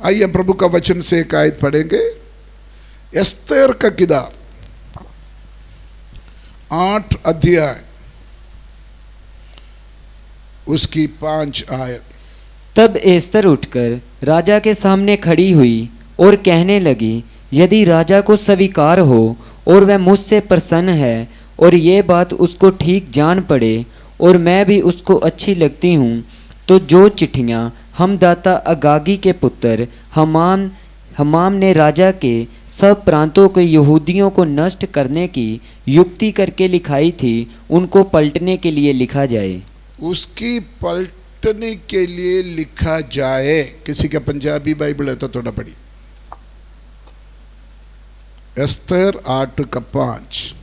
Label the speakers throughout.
Speaker 1: आइए प्रभु का वचन से एक आयत पढ़ेंगे। एस्तेर का किताब 8 अध्याय उसकी 5 आयत।
Speaker 2: तब एस्तर उठकर राजा के सामने खड़ी हुई और कहने लगी, यदि राजा को स्वीकार हो और वह मुझसे प्रसन्न है और ये बात उसको ठीक जान पड़े और मैं भी उसको अच्छी लगती हूँ, तो जो चिट्ठियाँ हमदाता अगागी के पुत्र हमाम ने राजा के सब प्रांतों के यहूदियों को नष्ट करने की युक्ति करके लिखाई थी, उनको पलटने के लिए लिखा जाए।
Speaker 1: उसकी पलटने के लिए लिखा जाए। किसी का पंजाबी बाइबल है तो थोड़ा पढ़ी। एस्तर 8:5।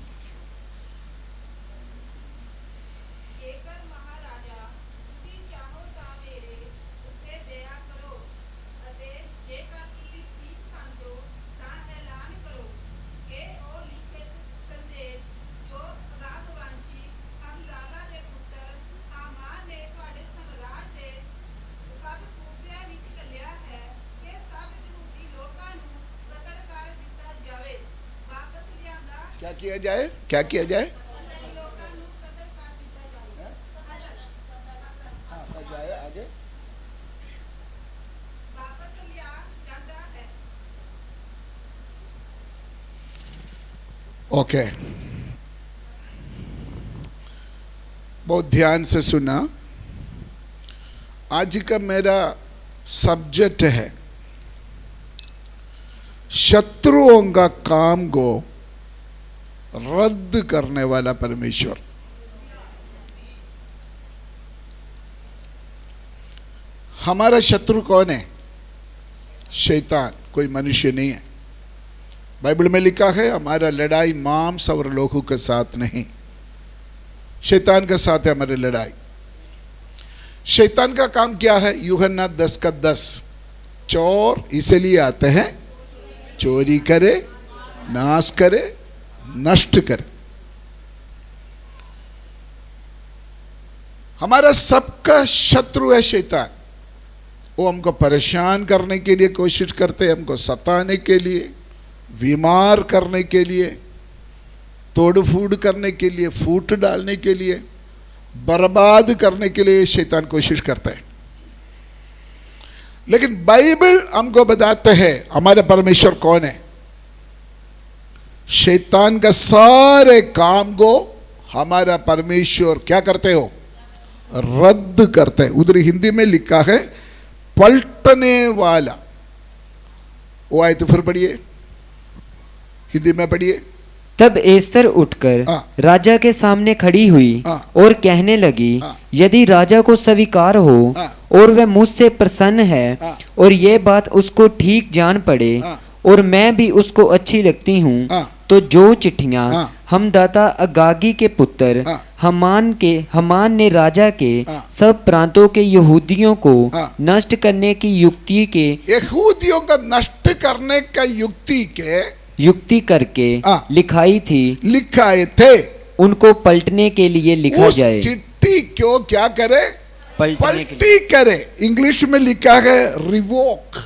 Speaker 1: क्या किया जाए? क्या किया जाए? आगे ओके, बहुत ध्यान से सुना। आज का मेरा सब्जेक्ट है शत्रुओं का काम को रद्द करने वाला परमेश्वर। हमारा शत्रु कौन है? शैतान, कोई मनुष्य नहीं है। बाइबल में लिखा है हमारा लड़ाई मांस और लोहू के साथ नहीं, शैतान के साथ है हमारी लड़ाई। शैतान का काम क्या है? यूहन्ना 10:10, चोर इसलिए आते हैं चोरी करे, नाश करे, नष्ट कर। हमारा सबका शत्रु है शैतान। वो हमको परेशान करने के लिए कोशिश करते हैं, हमको सताने के लिए, बीमार करने के लिए, तोड़ फूड़ करने के लिए, फूट डालने के लिए, बर्बाद करने के लिए शैतान कोशिश करता है। लेकिन बाइबल हमको बताते हैं हमारे परमेश्वर कौन है। शैतान का सारे काम को हमारा परमेश्वर क्या करते हो? रद्द करते हैं। उधर हिंदी में लिखा है पलटने वाला। वो आयत फिर पढ़िए, हिंदी में पढ़िए।
Speaker 2: तब एस्तर उठकर राजा के सामने खड़ी हुई और कहने लगी, यदि राजा को स्वीकार हो और वह मुझसे प्रसन्न है और ये बात उसको ठीक जान पड़े और मैं भी उसको अच्छी लगती हूँ, तो जो चिट्ठियाँ हमदाता अगागी के पुत्र हमान ने राजा के सब प्रांतों के यहूदियों को नष्ट करने की यहूदियों का नष्ट करने का युक्ति करके लिखाई थी, लिखाए थे, उनको पलटने के लिए लिखा जाए। चिट्ठी क्यों क्या करे? पलटी करे। इंग्लिश में लिखा है रिवोक,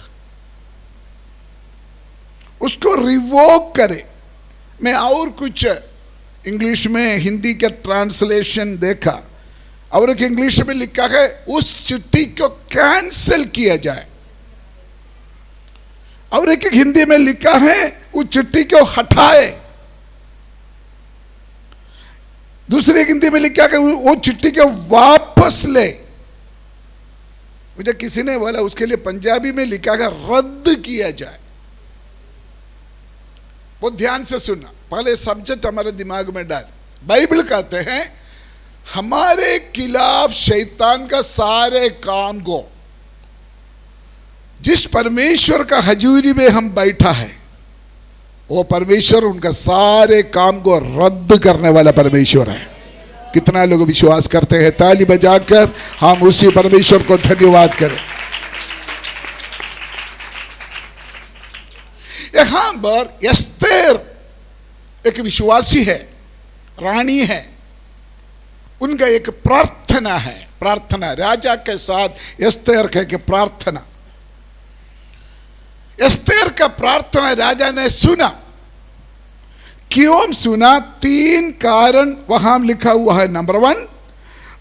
Speaker 2: उसको रिवोक करे। मैं और कुछ इंग्लिश में हिंदी का ट्रांसलेशन देखा और एक इंग्लिश में लिखा है उस चिट्ठी को कैंसिल किया जाए, और एक हिंदी में लिखा है उस चिट्ठी को हटाए। दूसरी हिंदी में लिखा है वो चिट्ठी को वापस ले। मुझे किसी ने बोला उसके लिए पंजाबी में लिखा है रद्द किया जाए। वो ध्यान से सुनना, पहले सब्जेक्ट हमारे दिमाग में डाल। बाइबल कहते हैं हमारे खिलाफ शैतान का सारे काम को, जिस परमेश्वर का हजूरी में हम बैठा है, वो परमेश्वर उनका सारे काम को रद्द करने वाला परमेश्वर है। कितना लोग विश्वास करते हैं? ताली बजाकर हम उसी परमेश्वर को धन्यवाद करें। यहां पर एस्तेर एक विश्वासी है, रानी है, उनका एक प्रार्थना है। प्रार्थना राजा के साथ एस्तेर के प्रार्थना।
Speaker 1: एस्तेर का प्रार्थना राजा ने सुना। क्यों सुना? 3 कारण वहां लिखा हुआ है। नंबर 1,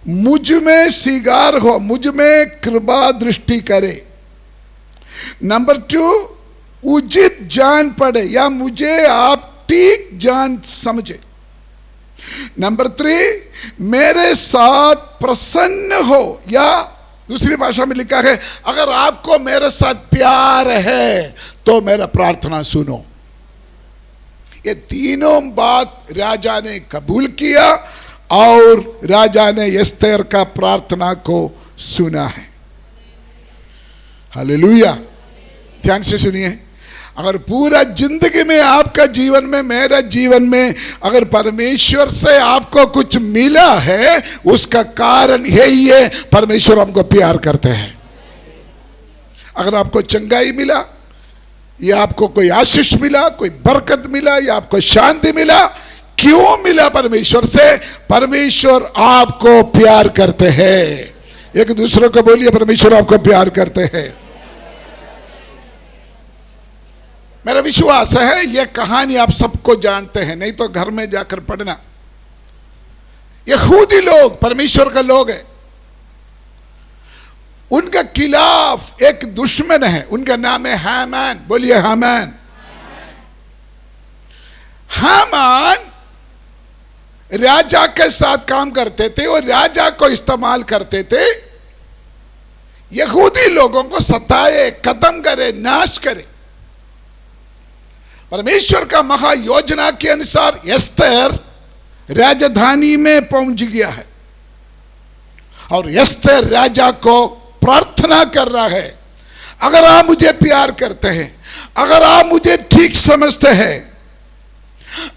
Speaker 1: मुझ में सिगार हो, मुझ में कृपा दृष्टि करे। नंबर 2, उचित जान पड़े या मुझे आप ठीक जान समझे। नंबर 3, मेरे साथ प्रसन्न हो, या दूसरी भाषा में लिखा है अगर आपको मेरे साथ प्यार है तो मेरा प्रार्थना सुनो। ये तीनों बात राजा ने कबूल किया और राजा ने एस्तेर का प्रार्थना को सुना है। हालेलुया। ध्यान से सुनिए, अगर पूरा जिंदगी में आपका जीवन में, मेरा जीवन में अगर परमेश्वर से आपको कुछ मिला है, उसका कारण यही है, परमेश्वर हमको प्यार करते हैं। अगर आपको चंगाई मिला, या आपको कोई आशीष मिला, कोई बरकत मिला, या आपको शांति मिला, क्यों मिला? परमेश्वर से। परमेश्वर आपको प्यार करते हैं। एक दूसरे को बोलिए, परमेश्वर आपको प्यार करते हैं। मेरा विश्वास है यह कहानी आप सबको जानते हैं, नहीं तो घर में जाकर पढ़ना। यहूदी लोग परमेश्वर का लोग है, उनका खिलाफ एक दुश्मन है, उनका नाम है हामान। बोलिए हामान। हामान राजा के साथ काम करते थे और राजा को इस्तेमाल करते थे, यहूदी लोगों को सताए, खत्म करे, नाश करे। परमेश्वर का महायोजना के अनुसार एस्तेर राजधानी में पहुंच गया है और एस्तेर राजा को प्रार्थना कर रहा है, अगर आप मुझे प्यार करते हैं, अगर आप मुझे ठीक समझते हैं,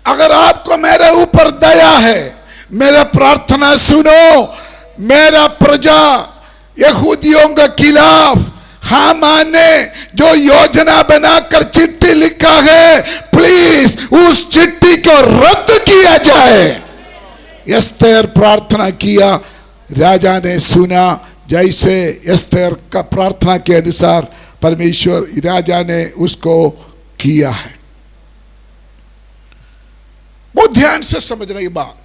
Speaker 1: अगर आपको मेरे ऊपर दया है, मेरा प्रार्थना सुनो। मेरा प्रजा यहूदियों के खिलाफ हामान ने जो योजना बनाकर चिट्ठी लिखा है, प्लीज उस चिट्ठी को रद्द किया जाए। एस्तेर प्रार्थना किया, राजा ने सुना। जैसे एस्तेर का प्रार्थना के अनुसार परमेश्वर राजा ने उसको किया है। बहुत ध्यान से समझना ये बात।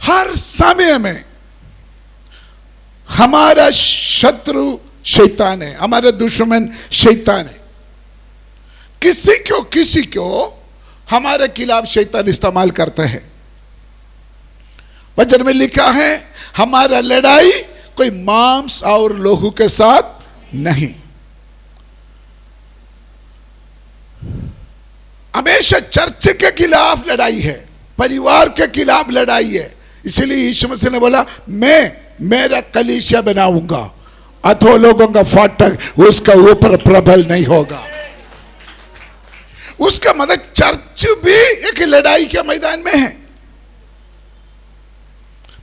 Speaker 1: हर समय में हमारा शत्रु शैतान है, हमारा दुश्मन शैतान है। किसी को हमारे खिलाफ शैतान इस्तेमाल करते हैं। वचन में लिखा है हमारा लड़ाई कोई मांस और लोहू के साथ नहीं। हमेशा चर्च के खिलाफ लड़ाई है, परिवार के खिलाफ लड़ाई है। इसलिए यीशु मसीह ने बोला मैं मेरा कलीसिया बनाऊंगा, अथवा लोगों का फाटक उसका ऊपर प्रबल नहीं होगा। उसका मतलब चर्च भी एक लड़ाई के मैदान में है।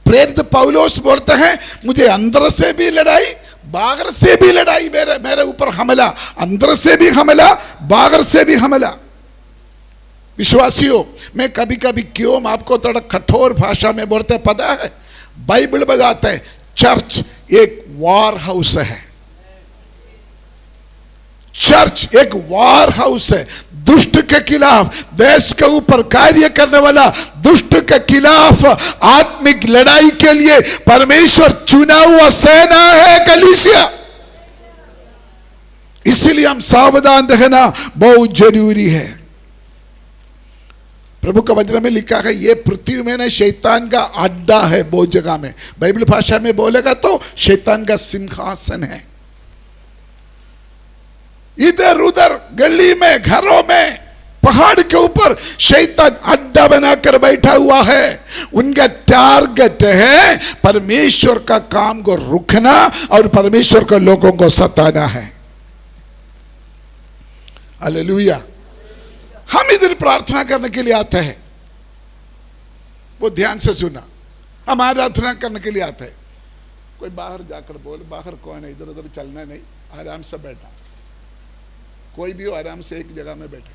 Speaker 1: प्रेरित पौलुस बोलते हैं मुझे अंदर से भी लड़ाई, बाहर से भी लड़ाई, मेरे ऊपर हमला, अंदर से भी हमला, बाहर से भी हमला। विश्वासियों, मैं कभी कभी क्यों आपको थोड़ा कठोर भाषा में बोलते पता है? बाइबल बताते हैं चर्च एक वार हाउस है। चर्च एक वार हाउस है। दुष्ट के खिलाफ, देश के ऊपर कार्य करने वाला दुष्ट के खिलाफ आत्मिक लड़ाई के लिए परमेश्वर चुना हुआ सेना है कलीसिया। इसलिए हम सावधान रहना बहुत जरूरी है। प्रभु का वचन में लिखा है ये पृथ्वी में ना शैतान का अड्डा है। बहुत जगह में बाइबल भाषा में बोलेगा तो शैतान का सिंहासन है। इधर उधर गली में, घरों में, पहाड़ के ऊपर शैतान अड्डा बनाकर बैठा हुआ है। उनका टारगेट है परमेश्वर का काम को रुकना और परमेश्वर के लोगों को सताना है। हालेलुया। हम इधर प्रार्थना करने के लिए आते हैं, वो ध्यान से सुना। हम आराधना करने के लिए आते हैं। कोई बाहर जाकर बोल, बाहर कौन है, इधर उधर चलना नहीं, आराम से बैठा। कोई भी हो आराम से एक जगह में बैठे।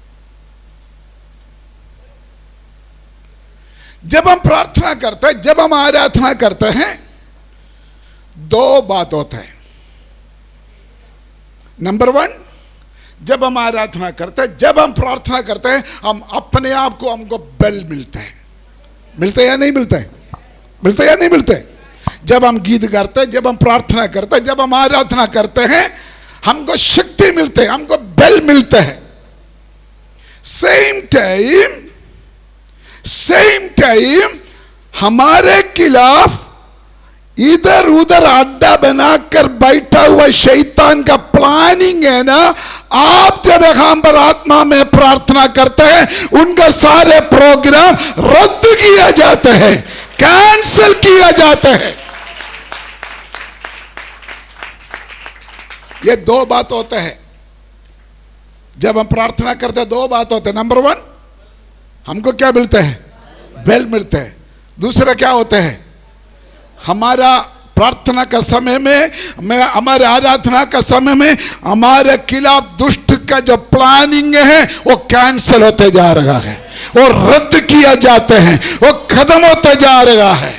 Speaker 1: जब हम प्रार्थना करते हैं, जब हम आराधना करते हैं, दो बात होता है। नंबर 1, जब हम आराधना करते हैं, जब हम प्रार्थना करते हैं, हम अपने आप को हमको बल मिलता है। मिलते या नहीं मिलते? मिलते या नहीं मिलते? जब हम गीत गाते हैं, जब हम प्रार्थना करते हैं, जब हम आराधना करते हैं, हमको शक्ति मिलते है, हमको बल मिलता है। सेम टाइम हमारे खिलाफ इधर उधर अड्डा बनाकर बैठा हुआ शैतान का प्लानिंग है ना, आप जब हम पर आत्मा में प्रार्थना करते हैं, उनका सारे प्रोग्राम रद्द किया जाते हैं, कैंसिल किया जाते हैं। ये दो बात होते हैं जब हम प्रार्थना करते हैं। दो बात होते हैं। नंबर 1, हमको क्या मिलता है? बेल मिलता है। दूसरा क्या होता है? हमारा प्रार्थना का समय में हमारे आराधना का समय में हमारे खिलाफ दुष्ट का जो प्लानिंग है वो कैंसिल होते जा रहा है, वो रद्द किया जाते हैं, वो खत्म होते जा रहा है।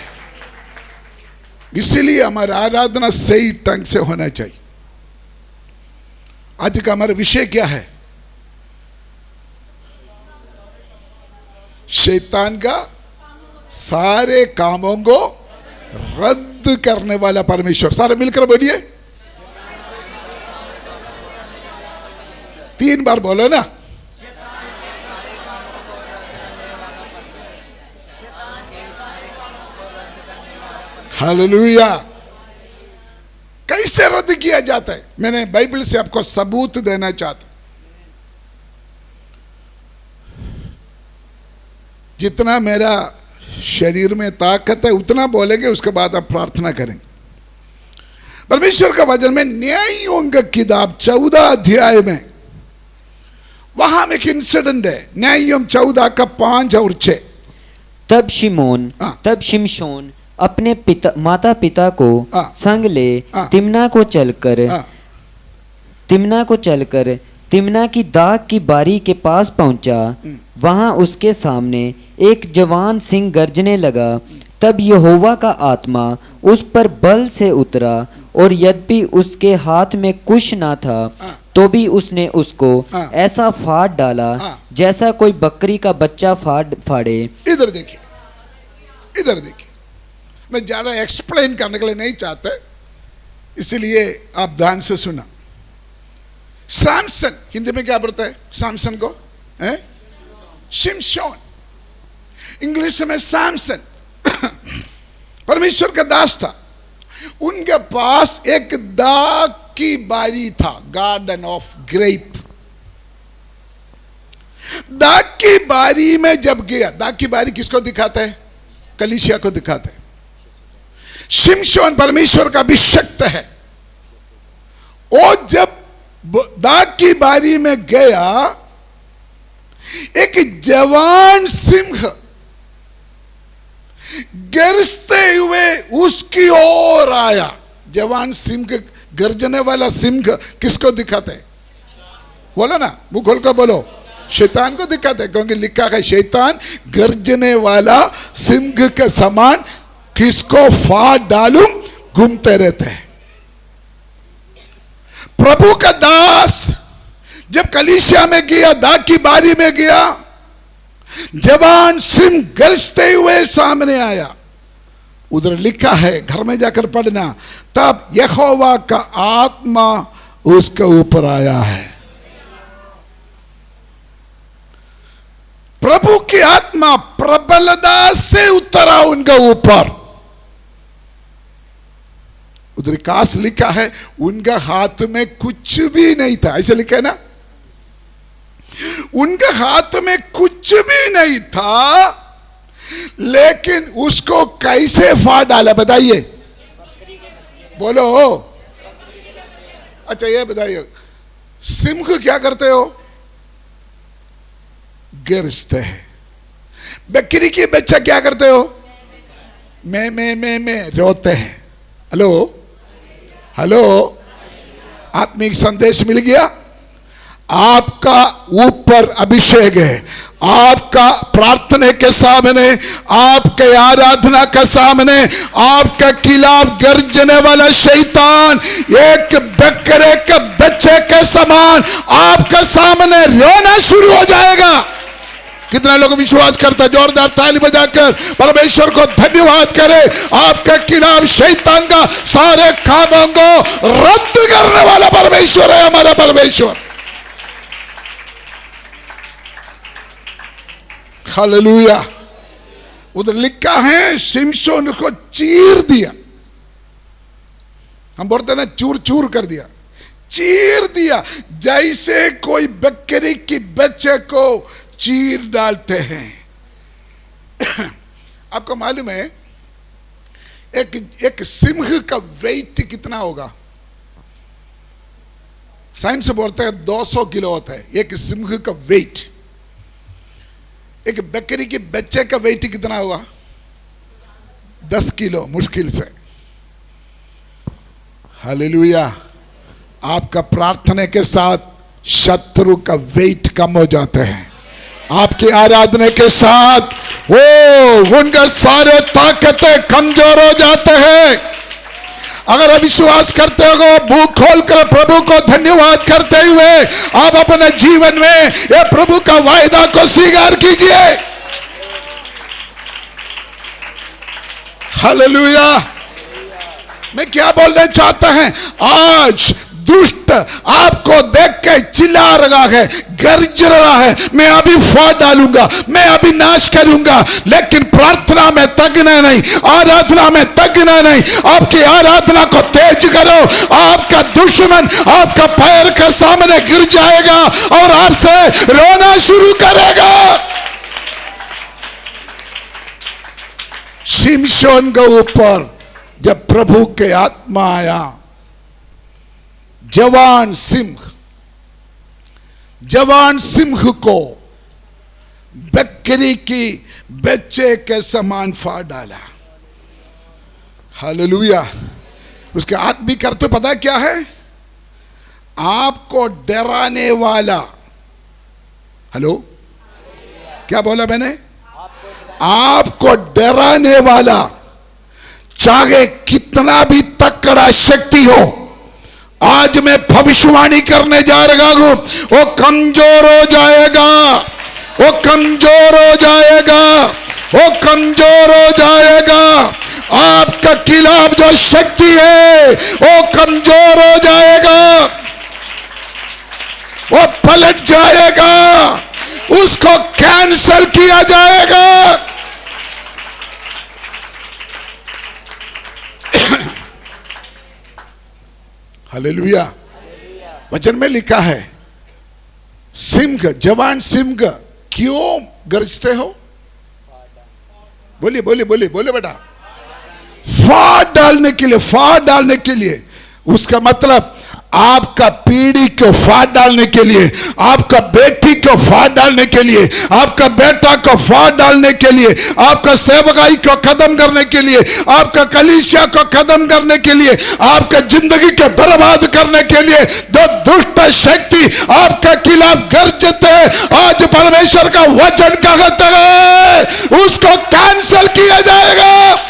Speaker 1: इसीलिए हमारा आराधना सही ढंग से होना चाहिए। आज का हमारा विषय क्या है? शैतान का सारे कामों को रद्द करने वाला परमेश्वर। सारे मिलकर बोलिए, 3 बार बोलो ना। हालेलुया। कैसे रद्द किया जाता है? मैंने बाइबल से आपको सबूत देना चाहता। जितना मेरा शरीर में ताकत है उतना बोलेंगे, उसके बाद आप प्रार्थना करेंगे। परमेश्वर का वचन में न्यायों की किताब 14 अध्याय में वहां में एक इंसिडेंट है। न्यायों 14 का 5 और 6।
Speaker 2: तब शिमशोन अपने माता पिता को संग ले तिम्ना को चलकर तिम्ना की दाग की बारी के पास पहुंचा। वहां उसके सामने एक जवान सिंह गर्जने लगा। तब यहोवा का आत्मा उस पर बल से उतरा, और यद्यपि उसके हाथ में कुछ ना था, तो भी उसने उसको ऐसा फाड़ डाला जैसा कोई बकरी का बच्चा फाड़े।
Speaker 1: इधर देखिए, इधर देखिए। मैं ज्यादा एक्सप्लेन करने के लिए नहीं चाहता, इसलिए आप ध्यान से सुना। सैमसन, हिंदी में क्या बोलता है सैमसन को? शिमशोन, इंग्लिश में सैमसन। परमेश्वर का दास था। उनके पास एक दाग की बारी था, गार्डन ऑफ ग्रेप। दाग की बारी में जब गया, दाग की बारी किसको दिखाता है? कलीसिया को दिखाता है। शिमशोन परमेश्वर का अभिषिक्त है। और जब दाग की बारी में गया, एक जवान सिंह गरजते हुए उसकी ओर आया। जवान सिंह, गर्जने वाला सिंह किसको दिखाते हैं? बोलो ना, मुंह खोल कर बोलो। शैतान को दिखाते हैं, क्योंकि लिखा है शैतान गर्जने वाला सिंह के समान किसको फाड़ डालूं घूमते रहते हैं। प्रभु का दास जब कलीसिया में गया, दाग की बारी में गया, जवान सिंह गरजते हुए सामने आया। उधर लिखा है, घर में जाकर पढ़ना, तब यहोवा का आत्मा उसके ऊपर आया है। प्रभु की आत्मा प्रबलता से उतरा उनके ऊपर। उधर काश लिखा है, उनका हाथ में कुछ भी नहीं था। ऐसे लिखा है ना, उनके हाथ में कुछ भी नहीं था, लेकिन उसको कैसे फाड़ डाला बताइए? बोलो। अच्छा ये बताइए, सिंह को क्या करते हो? गिरते हैं। बकरी की बच्चा क्या करते हो? मैं रोते हैं। हेलो हेलो, आत्मिक संदेश मिल गया। आपका ऊपर अभिषेक है, आपका प्रार्थना के सामने, आपके आराधना के सामने, आपके खिलाफ गर्जने वाला शैतान एक बकरे के बच्चे के समान आपके सामने रोना शुरू हो जाएगा। कितना लोग विश्वास करता है? जोरदार ताली बजाकर परमेश्वर को धन्यवाद करे। आपके खिलाफ शैतान का सारे कामों को रद्द करने वाला परमेश्वर है हमारा परमेश्वर। हालेलुया। उधर लिखा है शिमशोन को चीर दिया। हम बोलते ना चूर चूर कर दिया, चीर दिया, जैसे कोई बकरी की बच्चे को चीर डालते हैं। आपको मालूम है एक सिंह का वेट कितना होगा? साइंस बोलते हैं 200 किलो होता है एक सिंह का वेट। एक बकरी के बच्चे का वेट कितना होगा? 10 किलो मुश्किल से। हालेलुया। आपका प्रार्थना के साथ शत्रु का वेट कम हो जाते हैं। आपकी आराधना के साथ वो उनके सारे ताकतें कमजोर हो जाते हैं। अगर आप विश्वास करते हो, मुंह खोलकर प्रभु को धन्यवाद करते हुए आप अपने जीवन में ये प्रभु का वायदा को स्वीकार कीजिए। हालेलुया। मैं क्या बोलना चाहता है? आज दुष्ट आपको देख के चिल्ला रहा है, गर्ज रहा है, मैं अभी फाड़ डालूंगा, मैं अभी नाश करूंगा। लेकिन प्रार्थना में तगना नहीं, आराधना में तगना नहीं। आपकी आराधना को तेज करो, आपका दुश्मन आपका पैर के सामने गिर जाएगा और आपसे रोना शुरू करेगा। शिमशोन के ऊपर जब प्रभु के आत्मा आया, जवान सिंह को बकरी की बच्चे के समान फाड़ डाला। हालेलुया। उसके आदमी करते पता क्या है? आपको डराने वाला। हेलो, क्या बोला मैंने? आपको डराने वाला चाहे कितना भी तकड़ा शक्ति हो, आज मैं भविष्यवाणी करने जा रहा हूं, वो कमजोर हो जाएगा, वो कमजोर हो जाएगा, वो कमजोर हो जाएगा। आपका खिलाफ जो शक्ति है वो कमजोर हो जाएगा, वो पलट जाएगा, उसको कैंसल किया जाएगा। हालेलुया। वचन में लिखा है सिंह, जवान सिंह क्यों गरजते हो? बोलिए बोलिए बोलिए बोले बेटा। फाड़ डालने के लिए, फाड़ डालने के लिए। उसका मतलब आपका पीढ़ी को फाड़ डालने के लिए, आपका बेटी को फाड़ डालने के लिए, आपका बेटा को फाड़ डालने के लिए, आपका सेवकाई को खत्म करने के लिए, आपका कलीसिया को खत्म करने के लिए, आपका जिंदगी को बर्बाद करने के लिए जो दुष्ट शक्ति आपके खिलाफ गरजते हैं, आज परमेश्वर का वचन कहता है उसको कैंसल किया जाएगा।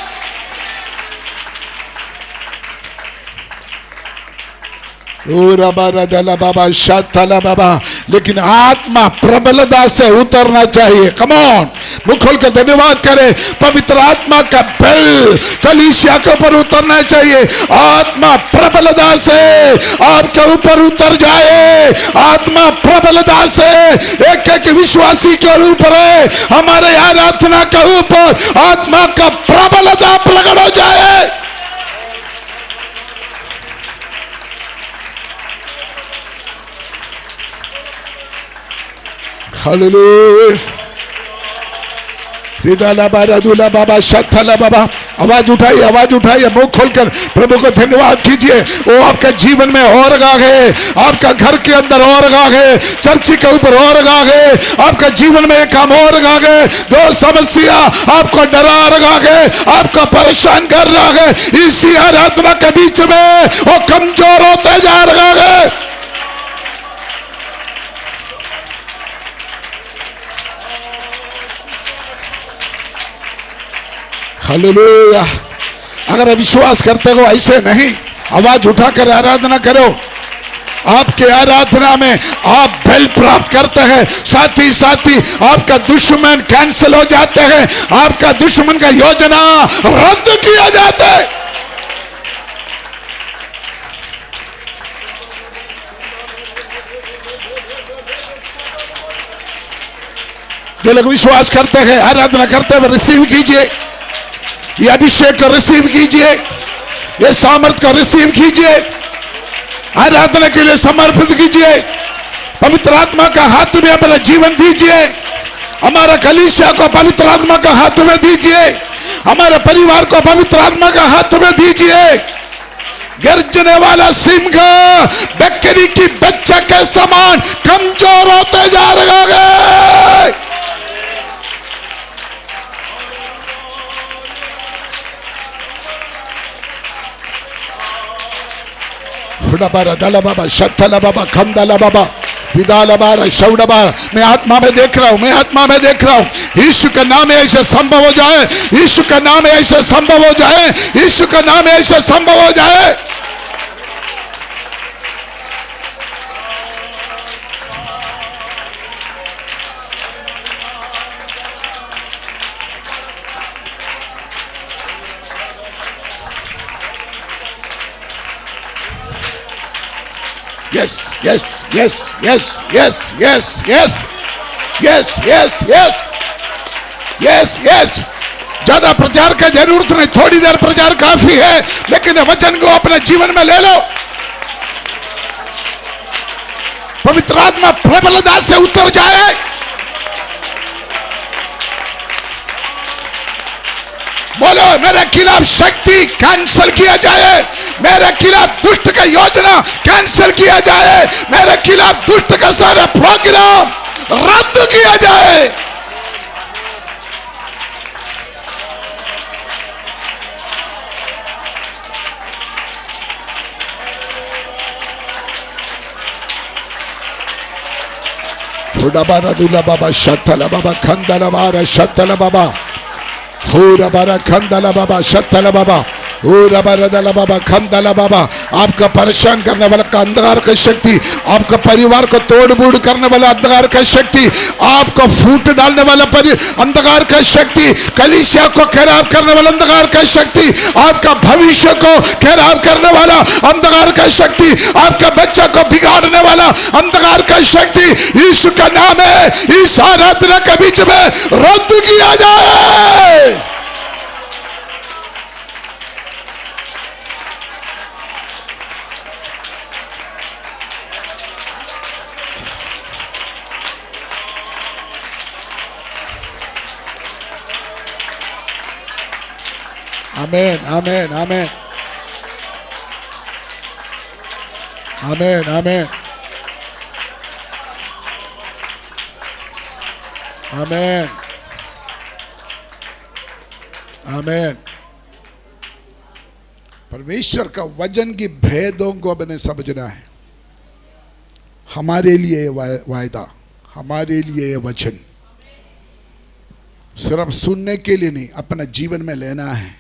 Speaker 1: बाबा शातला बाबा। लेकिन आत्मा प्रबलता से उतरना चाहिए। कम ऑन, मुख खोल कर धन्यवाद करें। पवित्र आत्मा का बल कलीसिया के ऊपर उतरना चाहिए। आत्मा प्रबलता से आपके ऊपर उतर जाए। आत्मा प्रबलता से एक एक विश्वासी के ऊपर है, हमारे आराधना के ऊपर आत्मा का प्रबलता प्रकट हो जाए। हालेलुया। बाबा शतला बाबा। आवाज उठाइए, आवाज उठाइए, मुंह खोलकर प्रभु को धन्यवाद कीजिए। वो आपके जीवन में और रहा है, आपका घर के अंदर और रहा है, चर्च के ऊपर और रहा है, आपका जीवन में एक काम और रहा है। दो समस्या आपको डरा रहा है, आपको परेशान कर रहा है, इसी आराधना के बीच में वो कमजोर होते जा रहा है। हालेलुया। अगर विश्वास करते हो ऐसे नहीं, आवाज उठाकर आराधना करो। आपके आराधना में आप बल प्राप्त करते हैं, साथ ही आपका दुश्मन कैंसिल हो जाते हैं, आपका दुश्मन का योजना रद्द किया जाता है। जो लोग विश्वास करते हैं, आराधना करते हैं, रिसीव कीजिए। ये अभिषेक को रिसीव कीजिए, ये सामर्थ को रिसीव कीजिए, आराधना के लिए समर्पित कीजिए। पवित्र आत्मा का हाथ में अपना जीवन दीजिए। हमारा कलीसिया को पवित्र आत्मा का हाथ में दीजिए, हमारे परिवार को पवित्र आत्मा का हाथ में दीजिए। गर्जने वाला सिंह बकरी की बच्चा के समान कमजोर होते जा रहे हैं। मैं आत्मा में देख रहा हूं, मैं आत्मा में देख रहा हूं। यीशु का नाम ऐसे संभव हो जाए, यीशु का नाम ऐसे संभव हो जाए, यीशु का नाम ऐसे संभव हो जाए। Yes, yes, yes, yes, yes, yes, yes, yes, yes, yes, yes, yes। ज्यादा प्रचार का जरूरत नहीं, थोड़ी देर प्रचार काफी है, लेकिन वचन को अपने जीवन में ले लो। पवित्र आत्मा प्रबलता से उतर जाए। बोलो, मेरे खिलाफ शक्ति कैंसिल किया जाए, मेरे खिलाफ दुष्ट का योजना कैंसिल किया जाए, मेरे खिलाफ दुष्ट का सारा प्रोग्राम रद्द किया जाए। थोड़ा बारा दूल्हा बाबा शतला बाबा खंदला बारा शतला बाबा होरा बारा खंदला बाबा शतला बाबा बाबा खंदला बाबा। आपका परेशान करने वाला का अंधकार का शक्ति, आपका परिवार को तोड़ बूड़ करने वाला अंधकार का शक्ति, आपको फूट डालने वाला अंधकार का शक्ति, कलीसिया को खराब करने वाला अंधकार का शक्ति, आपका भविष्य को खराब करने वाला अंधकार का शक्ति, आपका बच्चा को बिगाड़ने वाला अंधकार का शक्ति, यीशु का नाम है इस आराधना के बीच में रद्द किया जाए। आमेन, आमेन, आमेन, आमेन, आमेन, आमेन, आमेन। परमेश्वर का वचन की भेदों को अपने समझना है। हमारे लिए वायदा, हमारे लिए वचन सिर्फ सुनने के लिए नहीं, अपना जीवन में लेना है,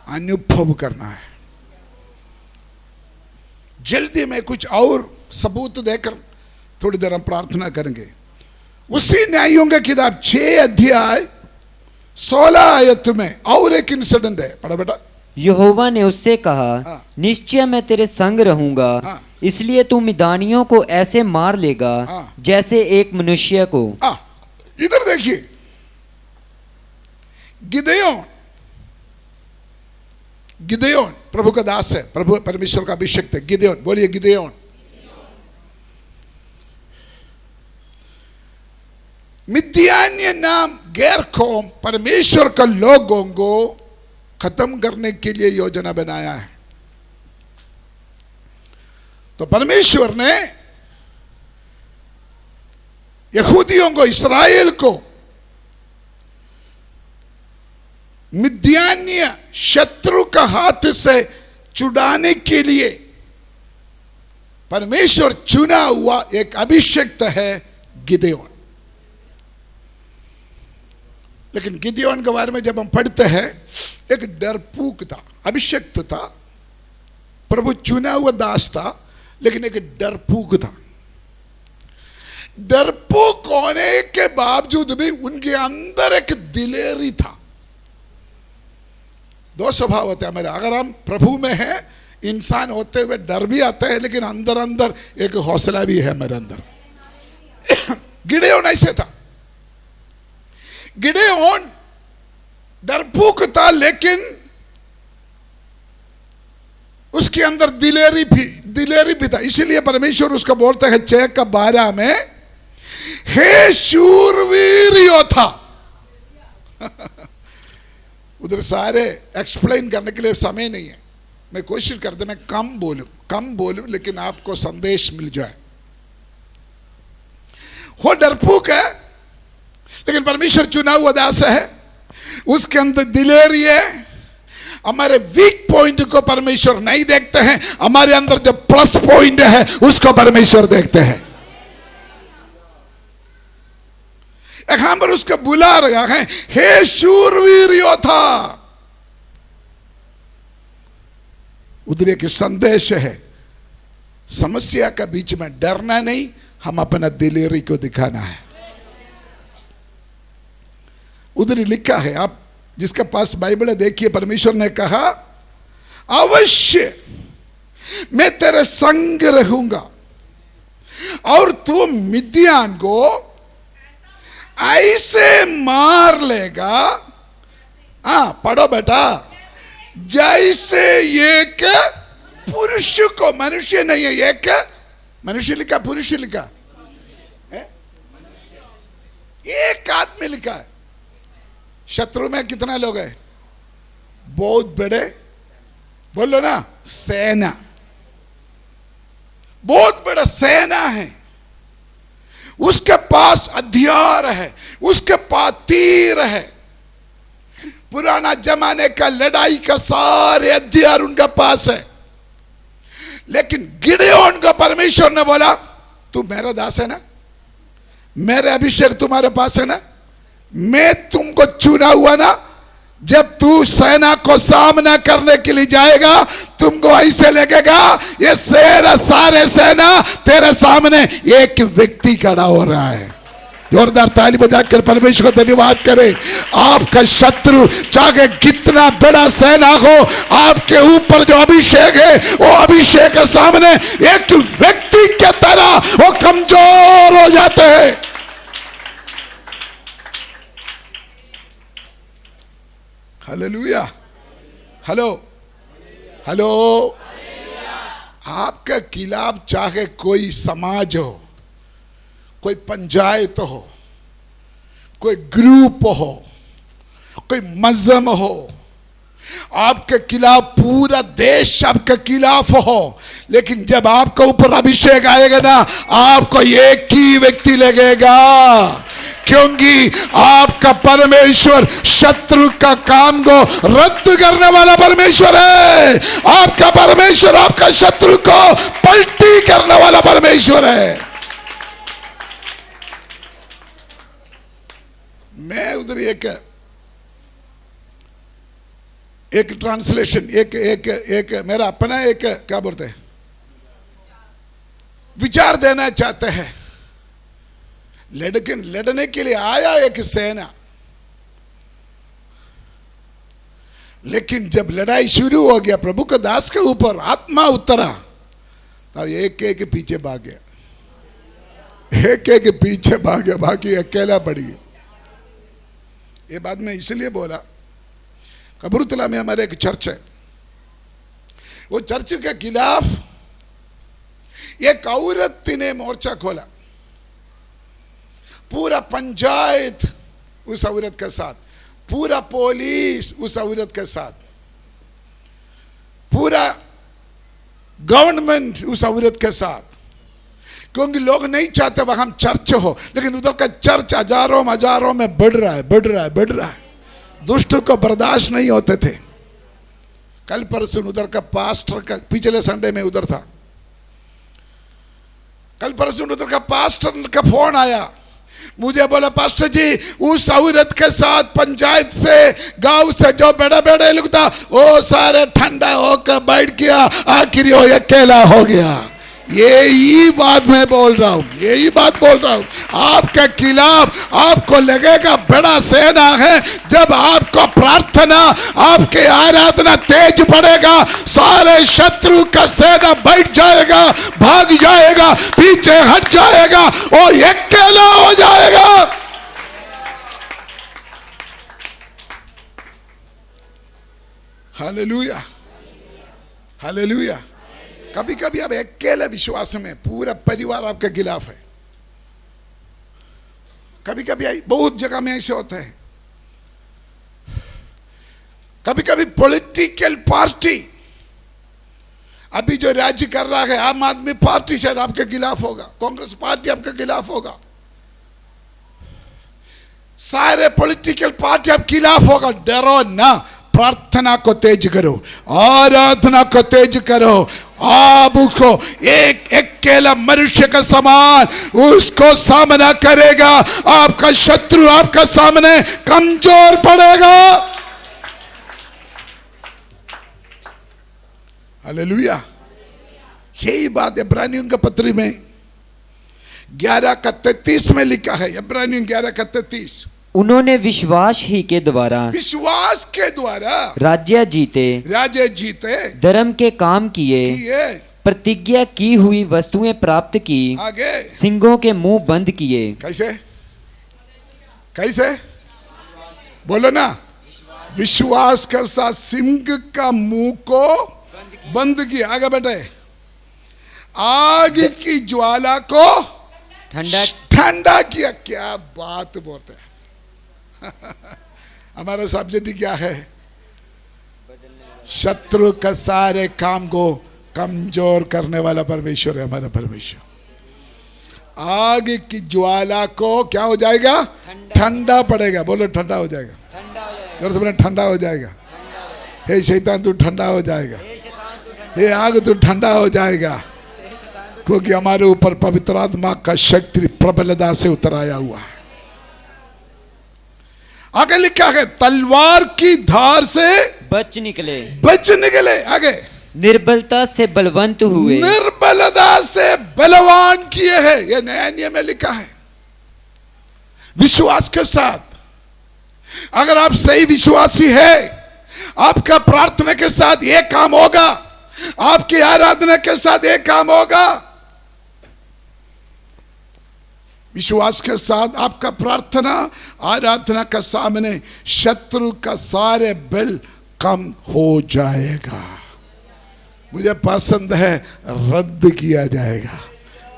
Speaker 1: अनुभव करना है। जल्दी में कुछ और सबूत देकर थोड़ी देर हम प्रार्थना करेंगे। उसी न्यायों की किताब 6 अध्याय 16 आयत में और एक इंसिडेंट है, पढ़ा बेटा।
Speaker 2: यहोवा ने उससे कहा, निश्चय मैं तेरे संग रहूंगा, इसलिए तू मिदानियों को ऐसे मार लेगा जैसे एक मनुष्य को।
Speaker 1: इधर देखिए, गिदयोन, गिदयोन प्रभु का दास है, प्रभु परमेश्वर का अभिषेक है। गिदयोन, बोलिए गिदयोन। मिद्यान्य नाम गैर कौम परमेश्वर का लोगों को खत्म करने के लिए योजना बनाया है। तो परमेश्वर ने यहूदियों को, इस्राएल को मिद्यान्य शत्रु का हाथ से छुड़ाने के लिए परमेश्वर चुना हुआ एक अभिषिक्त है गिदयोन। लेकिन गिदियोन के बारे में जब हम पढ़ते हैं, एक डरपोक था, अभिषेक था, प्रभु चुना हुआ दास था, लेकिन एक डरपोक था। डरपोक होने के बावजूद भी उनके अंदर एक दिलेरी था। दो स्वभाव होते हैं हमारे, अगर हम प्रभु में हैं, इंसान होते हुए डर भी आता है, लेकिन अंदर अंदर एक हौसला भी है मेरे अंदर। गिdeon ऐसे था। गिdeon डरपोक था, लेकिन उसके अंदर दिलेरी भी था। इसीलिए परमेश्वर उसको बोलते हैं 6:12 में, हे शूरवीर योद्धा। उधर सारे एक्सप्लेन करने के लिए समय नहीं है, मैं कोशिश करता मैं कम बोलूं लेकिन आपको संदेश मिल जाए। वो डरपोक है, लेकिन परमेश्वर चुना हुआ दास है, उसके अंदर दिलेरी है। हमारे वीक पॉइंट को परमेश्वर नहीं देखते हैं, हमारे अंदर जो प्लस पॉइंट है उसको परमेश्वर देखते हैं। यहां पर उसको बुला रहा है, हे शूरवीर योद्धा। उधर एक संदेश है, समस्या के बीच में डरना नहीं, हम अपना दिलेरी को दिखाना है। उधर लिखा है, आप जिसके पास बाइबल है देखिए, परमेश्वर ने कहा, अवश्य मैं तेरे संग रहूंगा और तू मिद्यान को ऐसे मार लेगा। पढ़ो बेटा, जैसे एक पुरुष को, मनुष्य नहीं है, एक मनुष्य लिखा, पुरुष लिखा है? एक आदमी लिखा है। शत्रु में कितना लोग हैं? बहुत बड़े, बोलो ना, सेना, बहुत बड़ा सेना है। उसके पास हथियार है, उसके पास तीर है, पुराना जमाने का लड़ाई का सारे हथियार उनके पास है। लेकिन गिdeon को परमेश्वर ने बोला, तू मेरा दास है ना, मेरे अभिषेक तुम्हारे पास है ना, मैं तुमको चुना हुआ ना, जब तू सेना को सामना करने के लिए जाएगा, तुमको ऐसे लगेगा ये सारे सेना तेरे सामने एक व्यक्ति खड़ा हो रहा है। जोरदार ताली बजाकर परमेश्वर को धन्यवाद करें। आपका शत्रु चाहे कितना बड़ा सेना हो, आपके ऊपर जो अभिषेक है, वो अभिषेक के सामने एक व्यक्ति के तरह वो कमजोर हो जाते हैं। Hallelujah, hello hello. आपके खिलाफ चाहे कोई समाज हो, कोई पंचायत हो, कोई ग्रुप हो, कोई मजहब हो, आपके खिलाफ पूरा देश आपके खिलाफ हो, लेकिन जब आपके ऊपर अभिषेक आएगा ना, आपको एक ही व्यक्ति लगेगा, क्योंकि आपका परमेश्वर शत्रु का काम को रद्द करने वाला परमेश्वर है। आपका परमेश्वर आपका शत्रु को पलटी करने वाला परमेश्वर है। मैं उधर एक ट्रांसलेशन, एक मेरा अपना एक क्या बोलते हैं, विचार देना चाहते हैं। लेकिन लड़ने के लिए आया एक सेना, लेकिन जब लड़ाई शुरू हो गया, प्रभु के दास के ऊपर आत्मा उतरा, तब एक एक पीछे भाग गया, एक एक पीछे भाग गया, बाकी अकेला पड़ गया। ये बात मैं इसलिए बोला, कबूरतला में हमारे एक चर्च है, वो चर्च के खिलाफ एक औरत ने मोर्चा खोला, पूरा पंचायत उस औरत के साथ, पूरा पुलिस उस औरत के साथ, पूरा गवर्नमेंट उस औरत के साथ, क्योंकि लोग नहीं चाहते वहां चर्च हो, लेकिन उधर का चर्च हजारों में बढ़ रहा है। दुष्ट को बर्दाश्त नहीं होते थे। कल परसों उधर का पास्टर का, पिछले संडे में उधर था, कल परसों उधर का पास्टर का फोन आया, मुझे बोला पास्टर जी उस औरत के साथ पंचायत से गांव से जो बड़े बड़े लोग था वो सारे ठंडा होकर बैठ गया, आखिर वो अकेला हो गया। यही बात मैं बोल रहा हूं, यही बात बोल रहा हूं। आपके खिलाफ आपको लगेगा बड़ा सेना है, जब आपको प्रार्थना आपके आराधना तेज पड़ेगा, सारे शत्रु का सेना बैठ जाएगा, भाग जाएगा, पीछे हट जाएगा और अकेला हो जाएगा। Hallelujah, hallelujah. कभी कभी आप अकेले विश्वास में पूरा परिवार आपके खिलाफ है। कभी कभी बहुत जगह में ऐसे होता है। कभी कभी पॉलिटिकल पार्टी अभी जो राज्य कर रहा है, आम आदमी पार्टी शायद आपके खिलाफ होगा, कांग्रेस पार्टी आपके खिलाफ होगा, सारे पॉलिटिकल पार्टी आपके खिलाफ होगा। डरो ना, प्रार्थना को तेज करो, आराधना को तेज करो। आप उसको एक अकेला मनुष्य का समान उसको सामना करेगा। आपका शत्रु आपका सामने कमजोर पड़ेगा। हालेलुया। यही बात इब्रानियों के पत्री में 11:33 में लिखा है। इब्रानियों 11:33।
Speaker 2: उन्होंने विश्वास ही के द्वारा,
Speaker 1: विश्वास के द्वारा
Speaker 2: राज्य जीते,
Speaker 1: धर्म
Speaker 2: के काम किए, प्रतिज्ञा की हुई वस्तुएं प्राप्त की,
Speaker 1: आगे
Speaker 2: सिंहों के मुंह बंद किए।
Speaker 1: कैसे कैसे बोलो ना, विश्वास के साथ सिंह का मुंह को बंद किया। आगे बेटे, आग की ज्वाला को ठंडा किया। क्या बात बोलते हैं। हमारा सब्जेक्ट क्या है? शत्रु का सारे काम को कमजोर करने वाला परमेश्वर है हमारा परमेश्वर। आग की ज्वाला को क्या हो जाएगा? ठंडा पड़ेगा। बोलो ठंडा हो जाएगा। जोर से बोलो ठंडा हो जाएगा। हे शैतान तू ठंडा हो जाएगा, हे आग तू ठंडा हो जाएगा, क्योंकि हमारे ऊपर पवित्र आत्मा का शक्ति प्रबलता से उतर आया हुआ है। आगे लिखा है तलवार की धार से
Speaker 2: बच निकले।
Speaker 1: आगे
Speaker 2: निर्बलता से बलवंत हुए,
Speaker 1: निर्बलता से बलवान किए हैं। ये नया नियम में लिखा है। विश्वास के साथ अगर आप सही विश्वासी है, आपका प्रार्थना के साथ ये काम होगा, आपकी आराधना के साथ ये काम होगा। विश्वास के साथ आपका प्रार्थना आराधना का सामने शत्रु का सारे बल कम हो जाएगा। मुझे पसंद है, रद्द किया जाएगा।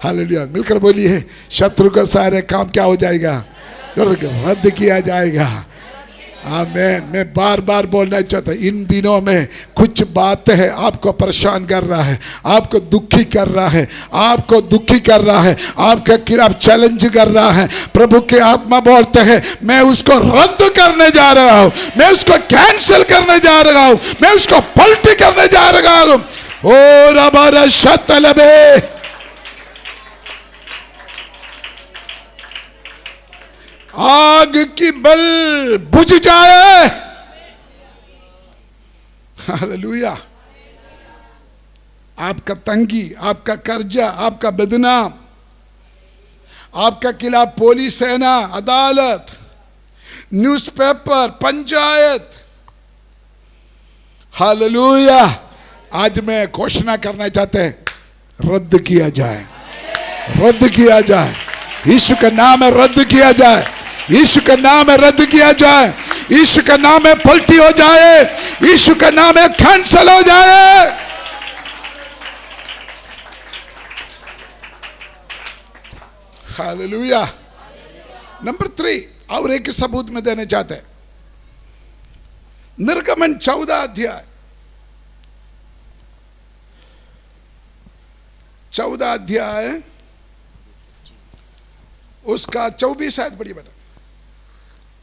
Speaker 1: हालेलुया। मिलकर बोलिए, शत्रु का सारे काम क्या हो जाएगा? रद्द किया जाएगा। आमीन। मैं बार बार बोलना चाहता हूं, इन दिनों में कुछ बातें हैं आपको परेशान कर रहा है, आपको दुखी कर रहा है, आपके खिलाफ चैलेंज कर रहा है। प्रभु के आत्मा बोलते हैं, मैं उसको रद्द करने जा रहा हूं, मैं उसको कैंसिल करने जा रहा हूं, मैं उसको पलटी करने जा रहा हूं। और हमारा शतलबे आग की बल बुझ जाए। हालेलुया। आपका तंगी, आपका कर्जा, आपका बदनाम, आपका खिलाफ पुलिस, सेना, अदालत, न्यूज़पेपर, पंचायत। हालेलुया। आज मैं घोषणा करना चाहते हैं, रद्द किया जाए, रद्द किया जाए। यीशु का नाम है, रद्द किया जाए। यीशु का नाम है, रद्द किया जाए। यीशु का नाम है, पलटी हो जाए। यीशु का नाम है, कैंसल हो जाए। हालेलुया। नंबर 3 और एक सबूत में देने चाहते हैं। निर्गमन 14 अध्याय, 14 अध्याय उसका 24 आयत पढ़िए बेटा।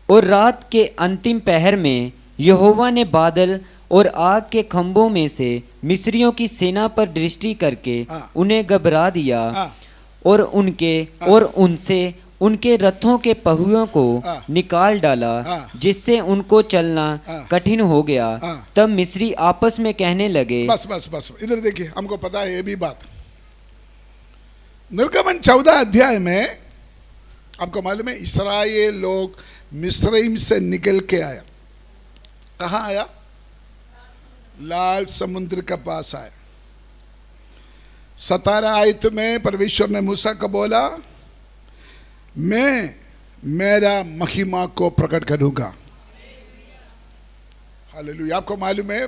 Speaker 2: और रात के अंतिम पहर में यहोवा ने बादल और आग के खंभों में से मिस्रियों की सेना पर दृष्टि करके उन्हें घबरा दिया और उनके और उनसे उनके रथों के पहियों को निकाल डाला, जिससे उनको चलना कठिन हो गया। तब मिस्री आपस में कहने लगे।
Speaker 1: बस इधर देखिए, हमको पता है ये भी बात। निर्गमन 14 अध्याय में आपको मालूम है इस्राएल लोग मिस्रईम से निकल के आया। कहाँ आया? लाल समुद्र के पास आया। 17 आयत में परमेश्वर ने मूसा को बोला, मैं मेरा महिमा को प्रकट करूंगा। हालेलुया। आपको मालूम है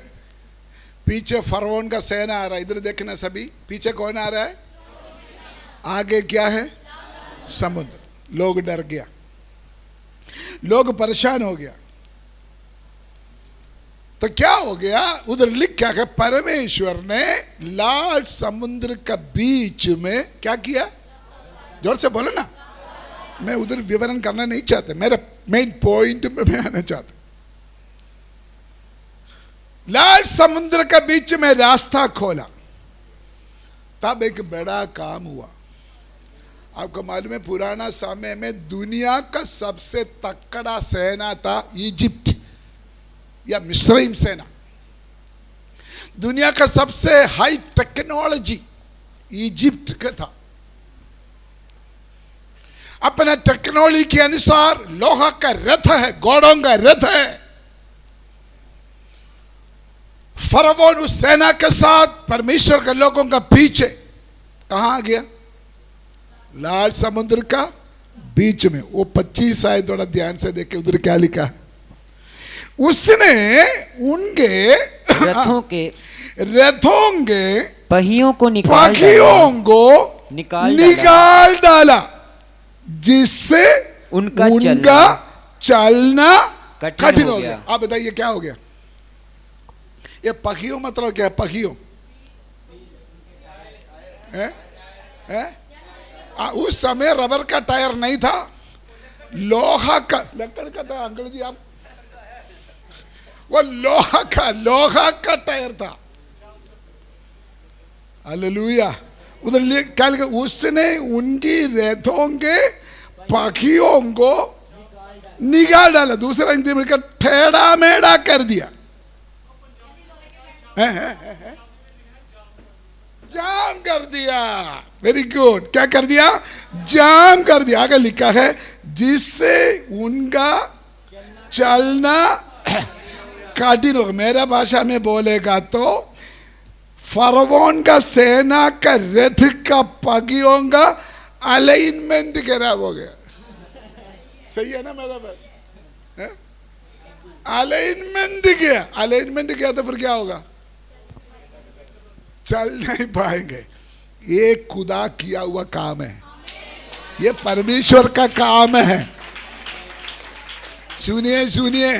Speaker 1: पीछे फरौन का सेना आ रहा है। इधर देखना सभी, पीछे कौन आ रहा है? आगे क्या है? समुद्र। लोग डर गया, लोग परेशान हो गया। तो क्या हो गया? उधर लिखा है परमेश्वर ने लाल समुद्र का बीच में क्या किया? जोर से बोलो ना। मैं उधर विवरण करना नहीं चाहता, मेरा मेन पॉइंट में मैं आना चाहता। लाल समुद्र के बीच में रास्ता खोला, तब एक बड़ा काम हुआ। आपको मालूम है पुराना समय में दुनिया का सबसे तकड़ा सेना था इजिप्ट या मिस्रईम सेना। दुनिया का सबसे हाई टेक्नोलॉजी इजिप्ट का था। अपना टेक्नोलॉजी के अनुसार लोहा का रथ है, घोड़ों का रथ है। फरौन उस सेना के साथ परमेश्वर के लोगों का पीछे कहां आ गया? लाल समुद्र का बीच में। वो 25 आए, थोड़ा ध्यान से देखे उधर क्या लिखा है। उसने उनके
Speaker 2: रथों के
Speaker 1: पहियों को
Speaker 2: निकाल
Speaker 1: डाला, जिससे उनका चलना कठिन हो गया। आप बताइए क्या हो गया? ये पहियों मतलब क्या है? पहियों उस समय रबर का टायर नहीं था, लोहा का, लकड़ का था अंकल जी। आप वो लोहा का टायर था। हालेलुया। उधर क्या लिखा? उसने उनकी रथों के पाखियों को निकाल डाला। दूसरा हिंदी में टेढ़ा मेढ़ा कर दिया, जाम कर दिया। Very good. क्या कर दिया? जाम कर दिया। आगे लिखा है जिससे उनका चलना कठिन हो। मेरा भाषा में बोलेगा तो फरौन का सेना का रथ का पहियों का अलाइनमेंट खराब हो गया। सही है ना मेरा भाई? अलाइनमेंट गया तो फिर क्या होगा? चल नहीं पाएंगे। ये खुदा किया हुआ काम है, ये परमेश्वर का काम है। सुनिए,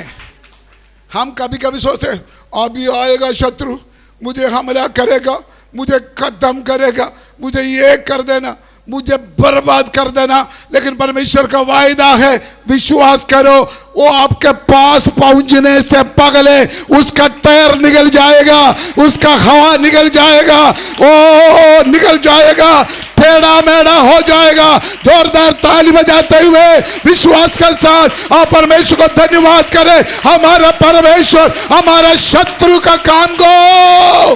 Speaker 1: हम कभी कभी सोचते अभी आएगा शत्रु, मुझे हमला करेगा, मुझे खत्म करेगा, मुझे ये कर देना, मुझे बर्बाद कर देना। लेकिन परमेश्वर का वायदा है, विश्वास करो, वो आपके पास पहुंचने से पहले उसका टायर निकल जाएगा, उसका हवा निकल जाएगा, ओ निकल जाएगा, टेढ़ा मेढ़ा हो जाएगा। जोरदार ताली बजाते हुए विश्वास के साथ आप परमेश्वर को धन्यवाद करें। हमारा परमेश्वर हमारा शत्रु का काम को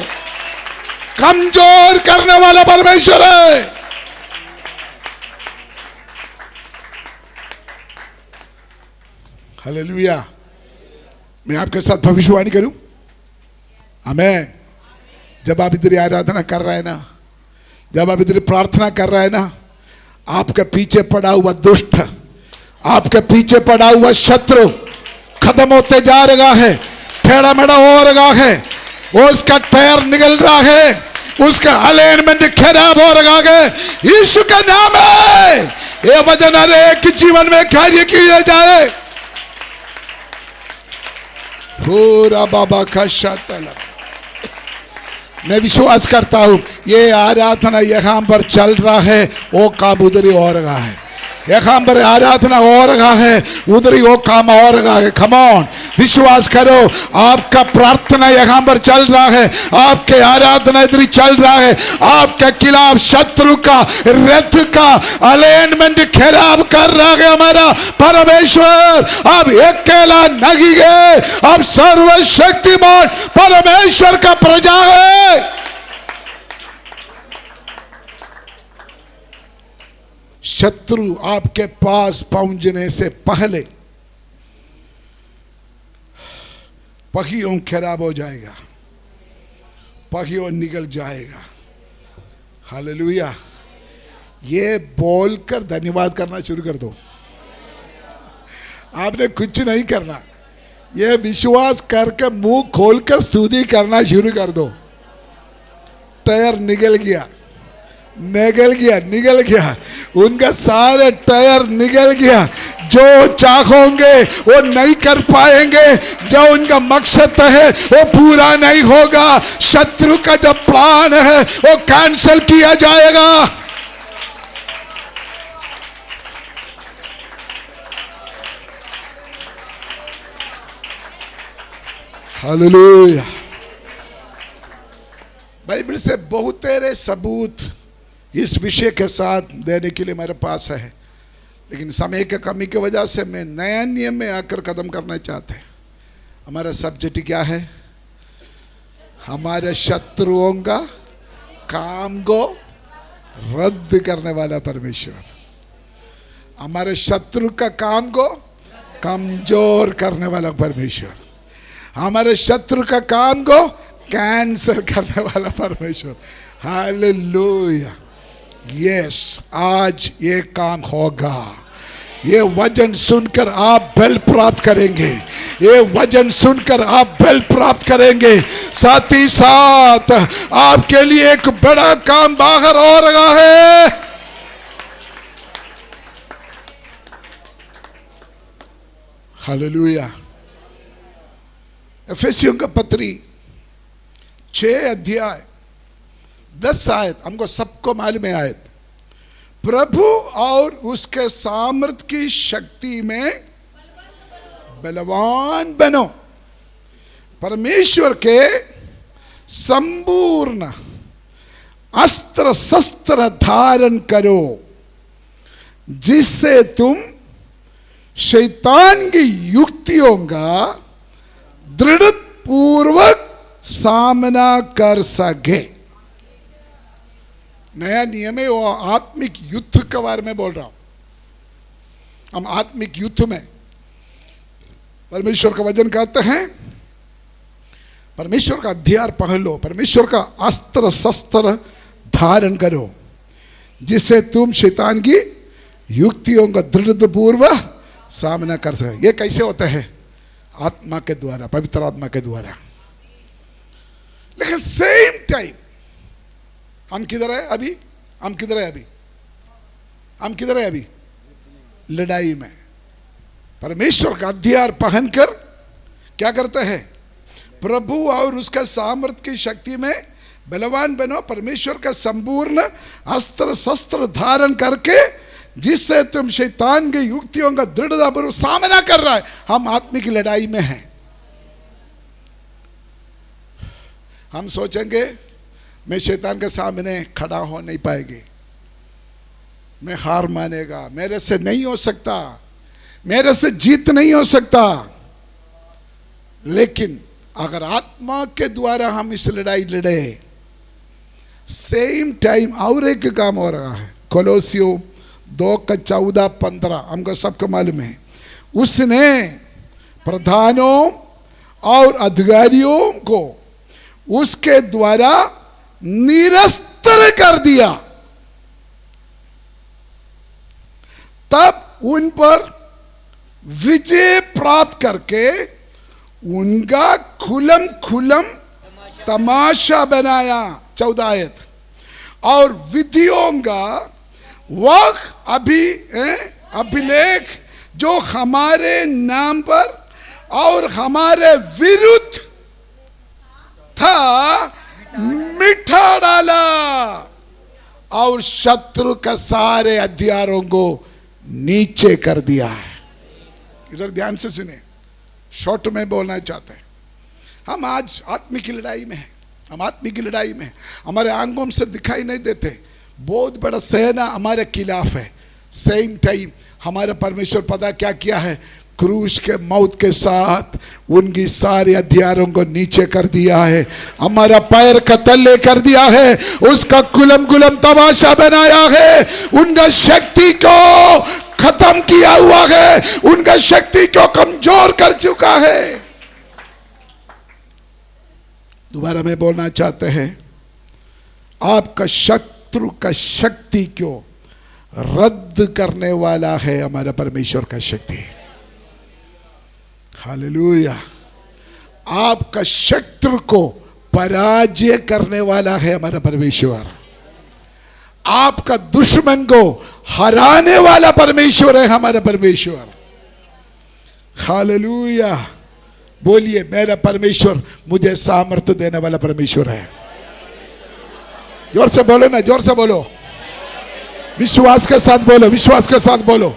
Speaker 1: कमजोर करने वाला परमेश्वर है। हालेलुया। मैं आपके साथ भविष्यवाणी करूं? आमीन। जब आप इधर आराधना कर रहे हैं ना, जब आप इधर प्रार्थना कर रहे हैं ना, आपके पीछे पड़ा हुआ दुष्ट, आपके पीछे पड़ा हुआ शत्रु खत्म होते जा रहा है, टेढ़ा मेढ़ा हो रहा है, उसका टायर निकल रहा है, उसका अलाइनमेंट खराब हो रहा है। यीशु का नाम है। ये वचन हर एक जीवन में कार्य किया जाए। पूरा बाबा का शातला। मैं विश्वास करता हूं ये आराधना यहां पर चल रहा है, वो काम उधर ही हो रहा है। यहाँ पर आराधना हो रहा है, उधर ही वो काम हो रहा है। कम ऑन, विश्वास करो, आपका प्रार्थना यहाँ पर चल रहा है, आपके आराधना इधर ही चल रहा है। आपके खिलाफ शत्रु का रथ का अलाइनमेंट खराब कर रहा है हमारा परमेश्वर। अब अकेला नहीं है, अब सर्वशक्तिमान परमेश्वर का प्रजा है। शत्रु आपके पास पहुंचने से पहले पहियों खराब हो जाएगा, पहियों निकल जाएगा। हालेलुया। ये बोलकर धन्यवाद करना शुरू कर दो। आपने कुछ नहीं करना, ये विश्वास करके मुंह खोलकर स्तुति करना शुरू कर दो। टायर निकल गया, निकल गया, निकल गया, उनका सारे टायर निकल गया। जो चाहोगे वो नहीं कर पाएंगे, जो उनका मकसद है वो पूरा नहीं होगा। शत्रु का जो प्लान है वो कैंसिल किया जाएगा। हालेलुया। बाइबल से बहुत तेरे सबूत इस विषय के साथ देने के लिए मेरे पास है, लेकिन समय की कमी की वजह से मैं नया नियम में आकर कदम करना चाहते हैं। हमारा सब्जेक्ट क्या है? हमारे शत्रुओं का काम को रद्द करने वाला परमेश्वर, हमारे शत्रु का काम को कमजोर करने वाला परमेश्वर, हमारे शत्रु का काम को कैंसिल करने वाला परमेश्वर। हालेलुया। यस, आज ये काम होगा। ये वचन सुनकर आप बल प्राप्त करेंगे, ये वचन सुनकर आप बल प्राप्त करेंगे। साथ ही साथ आपके लिए एक बड़ा काम बाहर हो रहा है। हालेलुया। एफेसियों का पत्री 6 अध्याय 10 आयत, हमको सबको मालूम है आयत। प्रभु और उसके सामर्थ की शक्ति में बलवान बनो, परमेश्वर के संपूर्ण अस्त्र शस्त्र धारण करो, जिससे तुम शैतान की युक्तियों का दृढ़ पूर्वक सामना कर सके। नया नियम है, वो आत्मिक युद्ध के बारे में बोल रहा हूं। हम आत्मिक युद्ध में परमेश्वर का वचन कहते हैं, परमेश्वर का हथियार पहन लो, परमेश्वर का अस्त्र शस्त्र धारण करो, जिससे तुम शैतान की युक्तियों का दृढ़ पूर्वक सामना कर सके। ये कैसे होता है? आत्मा के द्वारा, पवित्र आत्मा के द्वारा। लेकिन सेम टाइम हम किधर है अभी? हम किधर है अभी? हम किधर है अभी? लड़ाई में। परमेश्वर का हथियार पहनकर क्या करते हैं? प्रभु और उसका सामर्थ्य की शक्ति में बलवान बनो, परमेश्वर का संपूर्ण अस्त्र शस्त्र धारण करके, जिससे तुम शैतान की युक्तियों का दृढ़तापूर्वक सामना कर रहा है। हम आत्मिक लड़ाई में हैं। हम सोचेंगे मैं शैतान के सामने खड़ा हो नहीं पाएगी, मैं हार मानेगा, मेरे से नहीं हो सकता, मेरे से जीत नहीं हो सकता। लेकिन अगर आत्मा के द्वारा हम इस लड़ाई लड़े, सेम टाइम और एक काम हो रहा है। कोलोसियों 2:14-15 हमको सबको मालूम है। उसने प्रधानों और अधिकारियों को उसके द्वारा निरस्त कर दिया, तब उन पर विजय प्राप्त करके उनका खुलम खुलम तमाशा बनाया। 14 आयत। और विधियों का वह अभिलेख जो हमारे नाम पर और हमारे विरुद्ध था, मिटा डाला और शत्रु के सारे हथियारों को नीचे कर दिया है। इधर ध्यान से सुने, शॉर्ट में बोलना चाहते हैं। हम आज आत्मिक की लड़ाई में हैं, हम आत्मिक की लड़ाई में हैं। हमारे आंखों से दिखाई नहीं देते, बहुत बड़ा सेना हमारे खिलाफ है। सेम टाइम हमारे परमेश्वर पता क्या किया है, क्रूस के मौत के साथ उनकी सारे हथियारों को नीचे कर दिया है, हमारा पैर का तले कर दिया है, उसका गुलम गुलम तमाशा बनाया है, उनका शक्ति को खत्म किया हुआ है, उनका शक्ति को कमजोर कर चुका है। दोबारा मैं बोलना चाहते हैं, आपका शत्रु का शक्ति को रद्द करने वाला है हमारा परमेश्वर का शक्ति। हालेलुया। आपका शत्रु को पराजय करने वाला है हमारा परमेश्वर। आपका दुश्मन को हराने वाला परमेश्वर है हमारा परमेश्वर। हालेलुया। बोलिए, मेरा परमेश्वर मुझे सामर्थ्य देने वाला परमेश्वर है। जोर से बोलो ना, जोर से बोलो, विश्वास के साथ बोलो, विश्वास के साथ बोलो।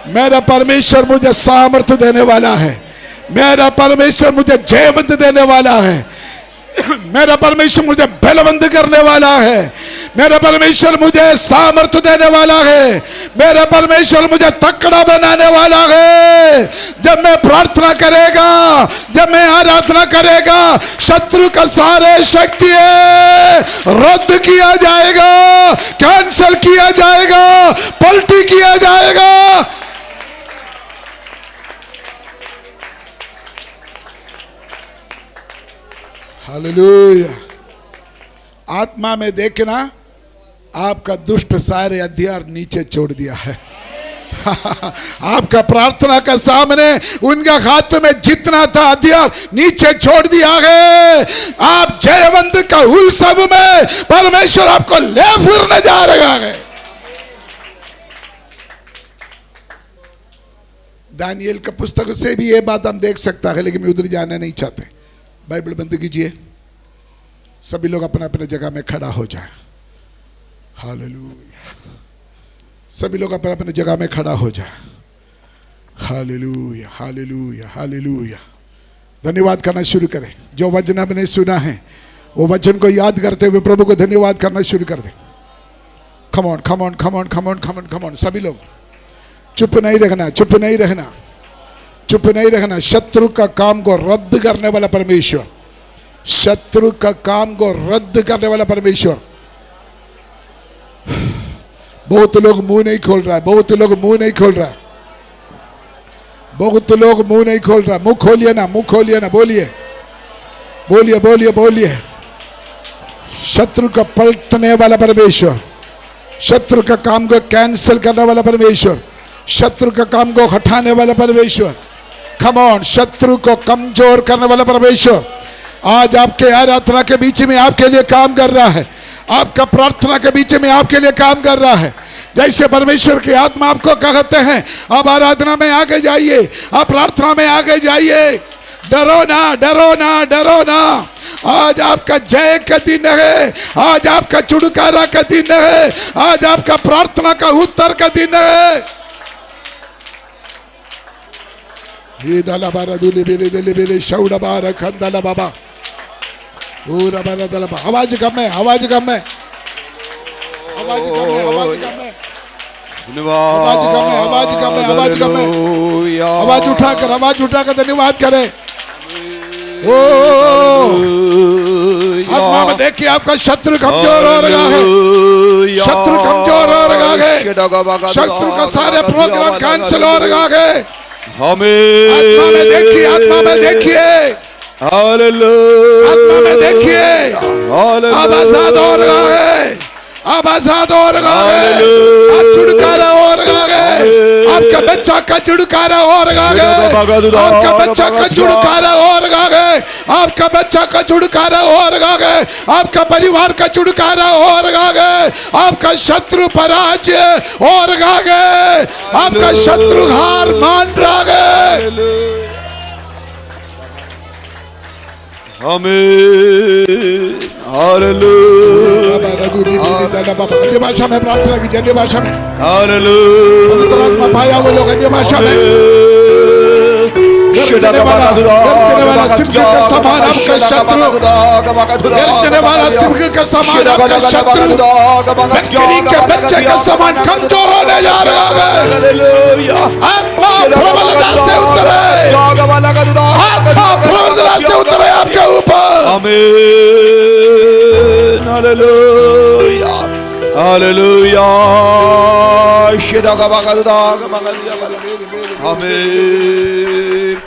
Speaker 1: मेरा परमेश्वर मुझे सामर्थ्य देने वाला है, मेरा परमेश्वर मुझे जयवंत देने वाला है, मेरा परमेश्वर मुझे बलवंत करने वाला है, मेरा परमेश्वर मुझे सामर्थ्य देने वाला है, मेरा परमेश्वर मुझे तकड़ा बनाने वाला है। जब मैं प्रार्थना करेगा, जब मैं आराधना करेगा, शत्रु का सारे शक्ति रद्द किया जाएगा, कैंसल किया जाएगा, पलटी किया जाएगा। हालेलुया। आत्मा में देखना, आपका दुष्ट सारे हथियार नीचे छोड़ दिया है। आपका प्रार्थना का सामने उनका हाथ में जितना था हथियार नीचे छोड़ दिया है। आप जयवंत का उत्सव में परमेश्वर आपको ले फिरने जा रहा है। दानियल का पुस्तक से भी ये बात हम देख सकता है, लेकिन मैं उधर जाना नहीं चाहते। बाइबल बंद कीजिए, सभी लोग अपना अपने जगह में खड़ा हो जाए। हालेलुया। सभी लोग अपने अपने जगह में खड़ा हो जाए। Hallelujah, hallelujah, hallelujah. धन्यवाद करना शुरू करें। जो वचन हमने सुना है वो वचन को याद करते हुए प्रभु को धन्यवाद करना शुरू कर दें। Come on, come on, come on, come on, come on, come on. सभी लोग चुप नहीं रहना, चुप नहीं रहना, चुप नहीं रहना। शत्रु का काम को रद्द करने वाला परमेश्वर, शत्रु का काम को रद्द करने वाला परमेश्वर। बहुत लोग मुंह नहीं खोल रहा है, बहुत लोग मुंह नहीं खोल रहा, बहुत लोग मुंह नहीं खोल रहा। मुंह खोलिए ना, मुंह खोलिए ना, बोलिए, बोलिए, बोलिए, बोलिए। शत्रु का पलटने वाला परमेश्वर, शत्रु का काम को कैंसिल करने वाला परमेश्वर, शत्रु का काम को हटाने वाला परमेश्वर। कम ऑन, शत्रु को कमजोर करने वाला परमेश्वर आज आपके आराधना के बीच में आपके लिए काम कर रहा है, आपका प्रार्थना के बीच में आपके लिए काम कर रहा है। जैसे परमेश्वर की आत्मा आपको कहते हैं, आप आराधना में आगे जाइए, आप प्रार्थना में आगे जाइए, डरो ना, डरो ना, डरो ना। आज आपका जय का दिन है, आज आपका छुटकारा का दिन है, आज आपका प्रार्थना का उत्तर का दिन है। ये दाला बारा दुले बेले दले बेले शौड़ा बारा खंदाला बाबा पूरा बारा दला बाबा। आवाज कम है, आवाज कम है, आवाज कम है, आवाज कम है, आवाज कम है, आवाज कम है, आवाज कम है। आवाज उठाकर धन्यवाद करें। ओ आत्मा में देखिए, आपका शत्रु कमजोर हो रहा है, शत्रु कमजोर हो रहा है, शत्रु का सारे प्रोग्राम कैंसिल हो रहा है।
Speaker 3: हमें
Speaker 1: आत्मा में देखिए, आत्मा में देखिए,
Speaker 3: हालेलुया,
Speaker 1: आत्मा में देखिए, अब आजाद हो रहा है, अब आजाद हो रहा है, अब छुटकारा हो रहा है, आपका बच्चा का छुटकारा हो रहा है, आपका बच्चा का छुटकारा हो रहा है, आपका बच्चा का छुटकारा हो रहा है, आपका परिवार का छुटकारा हो रहा है, आपका शत्रु पराजय हो रहा है, आपका शत्रु हार मान रहा है।
Speaker 3: हमें हालेलुया
Speaker 1: अन्य भाषा में प्रार्थना कीजिए, अन्य भाषा में।
Speaker 3: हालेलुया
Speaker 1: पवित्र आत्मा पाया वो लोग अन्य भाषा में। गरजने वाला सिंह के समान आपका शत्रु, गरजने वाला सिंह के समान आपका शत्रु बकरी के बच्चे के समान कमजोर होने जा रहा है। आत्मा प्रबलता से उतरे, आत्मा प्रबलता से उतरे आपके ऊपर।
Speaker 3: आमीन हालेलुया हालेलुया आमीन।